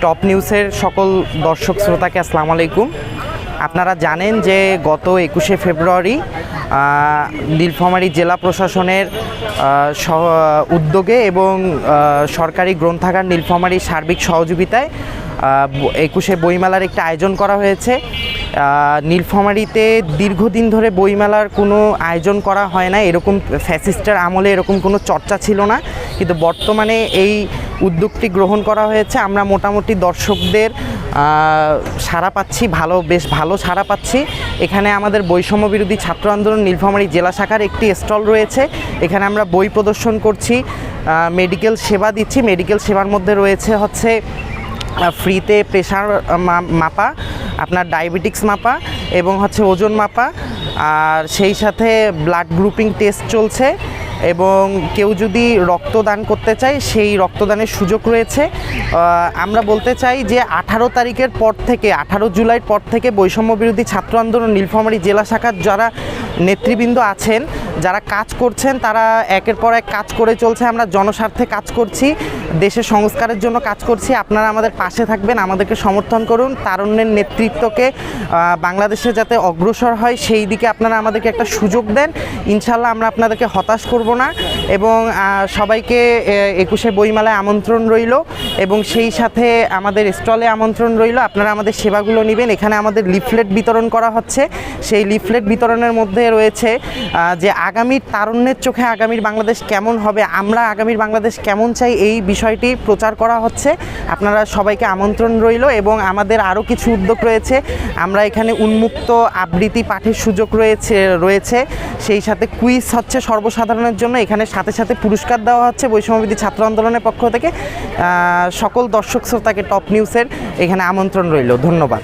Top নিউজের সকল দর্শক শ্রোতাকে আসসালামু আলাইকুম। আপনারা জানেন যে গত 21শে ফেব্রুয়ারি নীলফামারী জেলা প্রশাসনের উদ্যোগে এবং সরকারি গ্রন্থাগার নীলফামারীর সার্বিক সহযোগিতায় 21শে বইমেলার একটা আয়োজন করা হয়েছে। নীলফামারীতে দীর্ঘদিন ধরে বইমেলার কোনো আয়োজন করা হয় না, এরকম ফ্যাসিস্টের আমলে এরকম কোনো চর্চা ছিল না, কিন্তু বর্তমানে এই উদ্যোগটি গ্রহণ করা হয়েছে। আমরা মোটামুটি দর্শকদের সাড়া পাচ্ছি, বেশ ভালো সাড়া পাচ্ছি। এখানে আমাদের বৈষম্য বিরোধী ছাত্র আন্দোলন নীলফামারী জেলা শাখার একটি স্টল রয়েছে, এখানে আমরা বই প্রদর্শন করছি, মেডিকেল সেবা দিচ্ছি। মেডিকেল সেবার মধ্যে রয়েছে হচ্ছে ফ্রিতে প্রেশার মাপা, আপনার ডায়াবেটিক্স মাপা এবং হচ্ছে ওজন মাপা, আর সেই সাথে ব্লাড গ্রুপিং টেস্ট চলছে এবং কেউ যদি রক্তদান করতে চায় সেই রক্তদানের সুযোগ রয়েছে। আমরা বলতে চাই যে 18 তারিখের পর থেকে 18 জুলাইয়ের পর থেকে বৈষম্য বিরোধী ছাত্র আন্দোলন নীলফামারী জেলা শাখার যারা নেতৃবৃন্দ আছেন, যারা কাজ করছেন, তারা একের পর এক কাজ করে চলছে। আমরা জনস্বার্থে কাজ করছি, দেশের সংস্কারের জন্য কাজ করছি। আপনারা আমাদের পাশে থাকবেন, আমাদেরকে সমর্থন করুন। তারুণ্যের নেতৃত্বকে বাংলাদেশে যাতে অগ্রসর হয় সেই দিকে আপনারা আমাদেরকে একটা সুযোগ দেন। ইনশাল্লাহ আমরা আপনাদেরকে হতাশ করব না এবং সবাইকে 21শে বইমেলায় আমন্ত্রণ রইল এবং সেই সাথে আমাদের স্টলে আমন্ত্রণ রইল। আপনারা আমাদের সেবাগুলো নেবেন। এখানে আমাদের লিফলেট বিতরণ করা হচ্ছে, সেই লিফলেট বিতরণের মধ্যে রয়েছে যে আগামীর তারুণ্যের চোখে আগামীর বাংলাদেশ কেমন হবে, আমরা আগামীর বাংলাদেশ কেমন চাই, এই বিষয়টি প্রচার করা হচ্ছে। আপনারা সবাইকে আমন্ত্রণ রইল এবং আমাদের আরও কিছু উদ্যোগ রয়েছে। আমরা এখানে উন্মুক্ত আবৃত্তি পাঠের সুযোগ রয়েছে সেই সাথে কুইজ হচ্ছে সর্বসাধারণের জন্য। এখানে সাথে সাথে পুরস্কার দেওয়া হচ্ছে বৈষম্যবিরোধী ছাত্র আন্দোলনের পক্ষ থেকে। সকল দর্শক শ্রোতাকে টপ নিউজের এখানে আমন্ত্রণ রইল। ধন্যবাদ।